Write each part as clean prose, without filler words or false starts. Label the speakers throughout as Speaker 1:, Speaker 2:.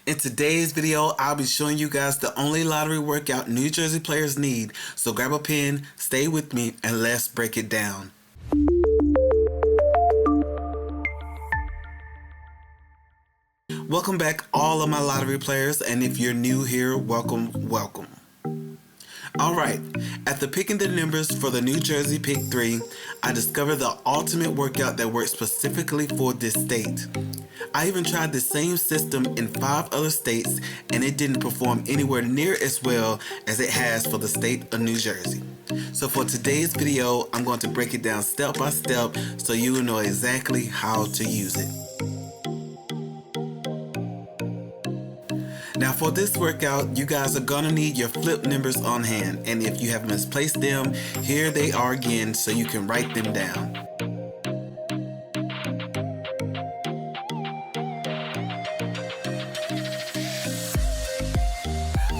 Speaker 1: In today's video, I'll be showing you guys the only lottery workout New Jersey players need. So grab a pen, stay with me, and let's break it down. Welcome back all of my lottery players, and if you're new here, welcome. Alright, after picking the numbers for the New Jersey Pick 3, I discovered the ultimate workout that works specifically for this state. I even tried the same system in 5 other states and it didn't perform anywhere near as well as it has for the state of New Jersey. So for today's video, I'm going to break it down step by step so you will know exactly how to use it. Now for this workout, you guys are gonna need your flip numbers on hand, and if you have misplaced them, here they are again so you can write them down.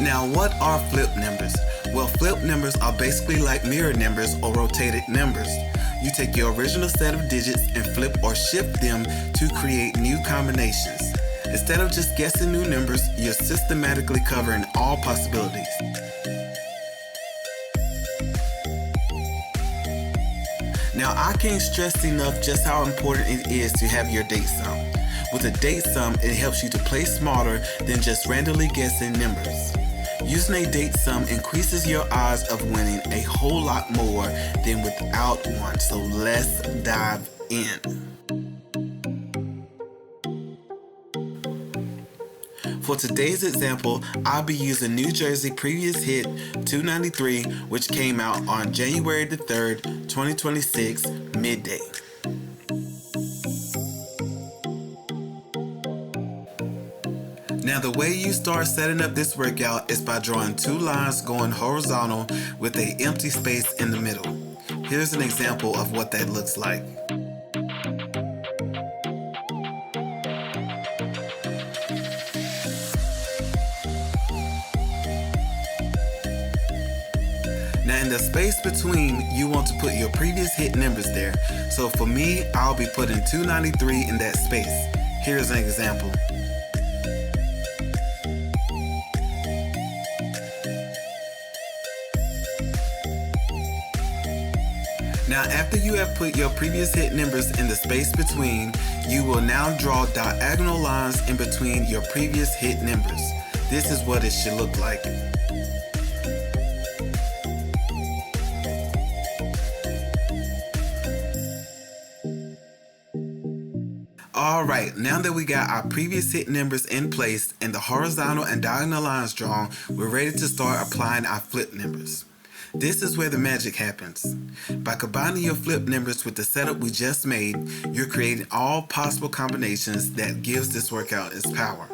Speaker 1: Now what are flip numbers? Well, flip numbers are basically like mirror numbers or rotated numbers. You take your original set of digits and flip or shift them to create new combinations. Instead of just guessing new numbers, you're systematically covering all possibilities. Now, I can't stress enough just how important it is to have your date sum. With a date sum, it helps you to play smarter than just randomly guessing numbers. Using a date sum increases your odds of winning a whole lot more than without one, so let's dive in. For today's example, I'll be using New Jersey previous hit 293, which came out on January the 3rd, 2026, midday. Now the way you start setting up this workout is by drawing 2 lines going horizontal with an empty space in the middle. Here's an example of what that looks like. Now in the space between, you want to put your previous hit numbers there. So for me, I'll be putting 293 in that space. Here's an example. Now after you have put your previous hit numbers in the space between, you will now draw diagonal lines in between your previous hit numbers. This is what it should look like. Alright, now that we got our previous hit numbers in place and the horizontal and diagonal lines drawn, we're ready to start applying our flip numbers. This is where the magic happens. By combining your flip numbers with the setup we just made, you're creating all possible combinations that gives this workout its power.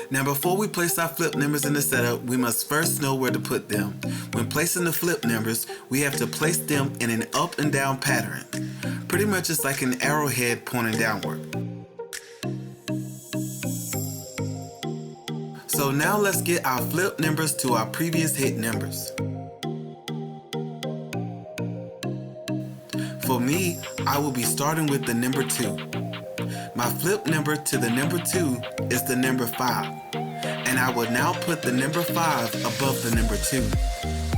Speaker 1: Now before we place our flip numbers in the setup, we must first know where to put them. When placing the flip numbers, we have to place them in an up and down pattern. Pretty much it's like an arrowhead pointing downward. So now let's get our flip numbers to our previous hit numbers. For me, I will be starting with the number 2. My flip number to the number 2 is the number 5. And I will now put the number 5 above the number 2.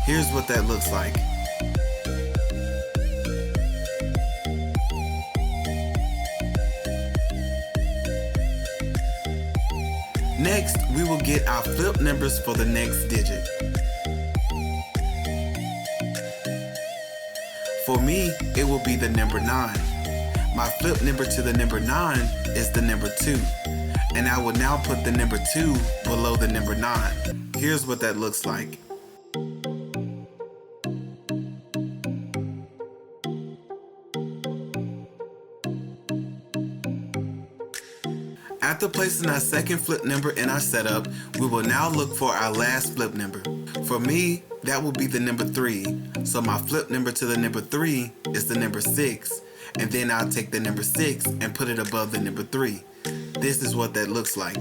Speaker 1: Here's what that looks like. Next, we will get our flip numbers for the next digit. For me, it will be the number 9. My flip number to the number 9 is the number 2. And I will now put the number 2 below the number 9. Here's what that looks like. After placing our second flip number in our setup, we will now look for our last flip number. For me, that will be the number 3. So my flip number to the number 3 is the number 6. And then I'll take the number 6 and put it above the number 3. This is what that looks like.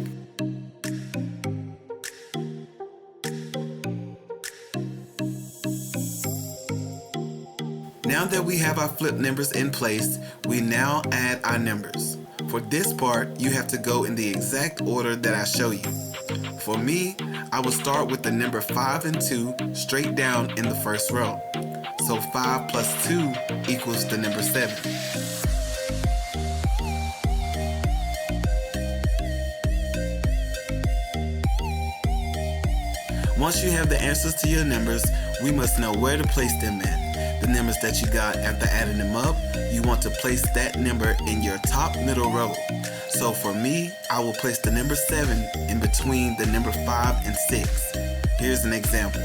Speaker 1: Now that we have our flip numbers in place, we now add our numbers. For this part, you have to go in the exact order that I show you. For me, I will start with the number 5 and 2 straight down in the first row. So 5 plus 2 equals the number 7. Once you have the answers to your numbers, we must know where to place them at. The numbers that you got after adding them up, you want to place that number in your top middle row. So for me, I will place the number 7 in between the number 5 and 6. Here's an example.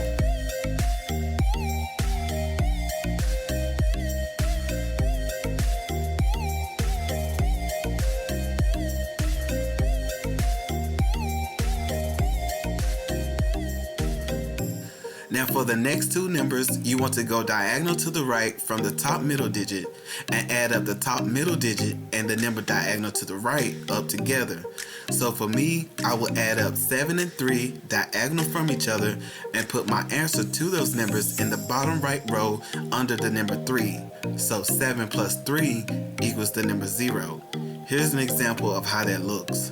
Speaker 1: Now for the next two numbers, you want to go diagonal to the right from the top middle digit and add up the top middle digit and the number diagonal to the right up together. So for me, I will add up 7 and 3 diagonal from each other and put my answer to those numbers in the bottom right row under the number 3. So 7 plus 3 equals the number 0. Here's an example of how that looks.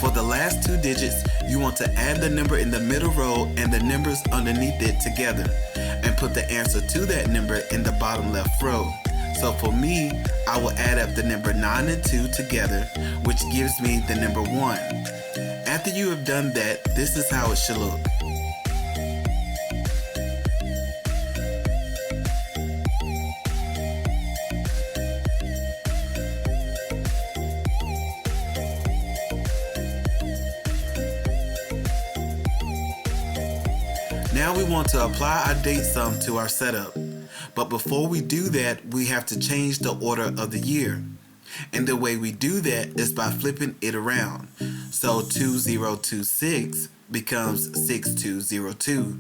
Speaker 1: For the last two digits, you want to add the number in the middle row and the numbers underneath it together and put the answer to that number in the bottom left row. So for me, I will add up the number 9 and 2 together, which gives me the number 1. After you have done that, this is how it should look. Now we want to apply our date sum to our setup. But before we do that, we have to change the order of the year. And the way we do that is by flipping it around. So 2026 becomes 6202.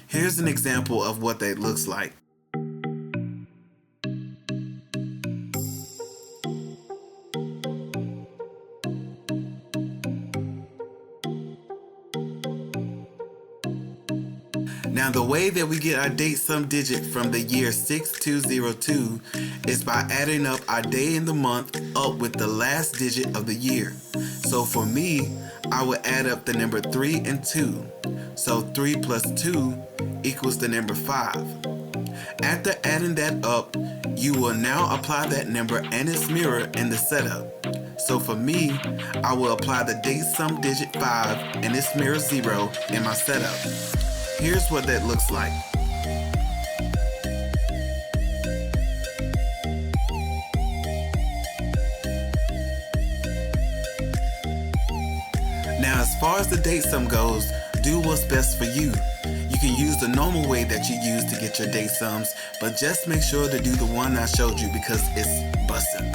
Speaker 1: Here's an example of what that looks like. Now the way that we get our date sum digit from the year 6202 is by adding up our day in the month up with the last digit of the year. So for me, I will add up the number 3 and 2. So 3 plus 2 equals the number 5. After adding that up, you will now apply that number and its mirror in the setup. So for me, I will apply the date sum digit 5 and its mirror 0 in my setup. Here's what that looks like. Now, as far as the date sum goes, do what's best for you. You can use the normal way that you use to get your date sums, but just make sure to do the one I showed you because it's bustin'.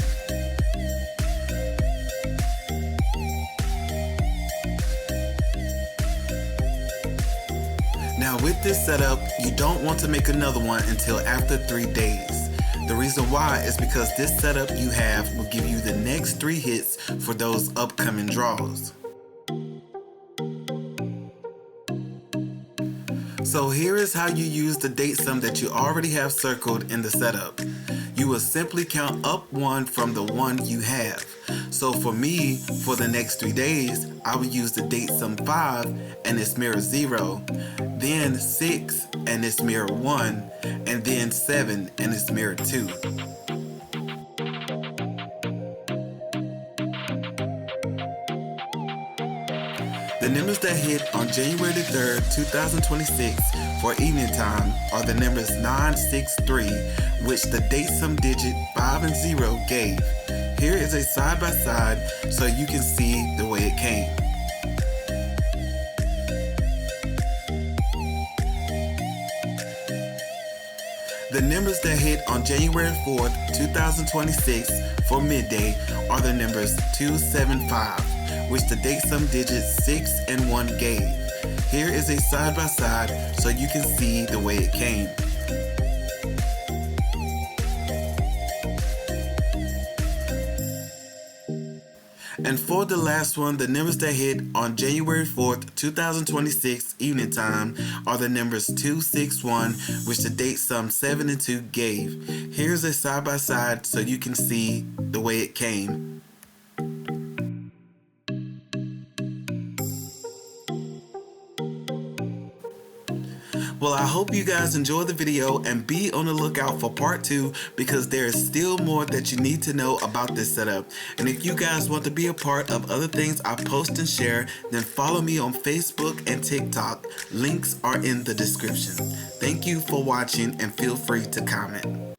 Speaker 1: Now with this setup, you don't want to make another one until after 3 days. The reason why is because this setup you have will give you the next 3 hits for those upcoming draws. So here is how you use the date sum that you already have circled in the setup. You will simply count up 1 from the one you have. So for me, for the next 3 days, I will use the date sum 5 and its mirror 0, then 6 and its mirror 1, and then 7 and its mirror 2. The numbers that hit on January the 3rd, 2026 for evening time are the numbers 963, which the date sum digit 5 and 0 gave. Here is a side by side so you can see the way it came. The numbers that hit on January 4th, 2026 for midday are the numbers 275, which the date sum digits 6 and 1 gave. Here is a side by side so you can see the way it came. And for the last one, the numbers that hit on January 4th, 2026 evening time are the numbers 261, which the date sum 7 and 2 gave. Here's a side by side so you can see the way it came. Well, I hope you guys enjoy the video and be on the lookout for part 2 because there is still more that you need to know about this setup. And if you guys want to be a part of other things I post and share, then follow me on Facebook and TikTok. Links are in the description. Thank you for watching and feel free to comment.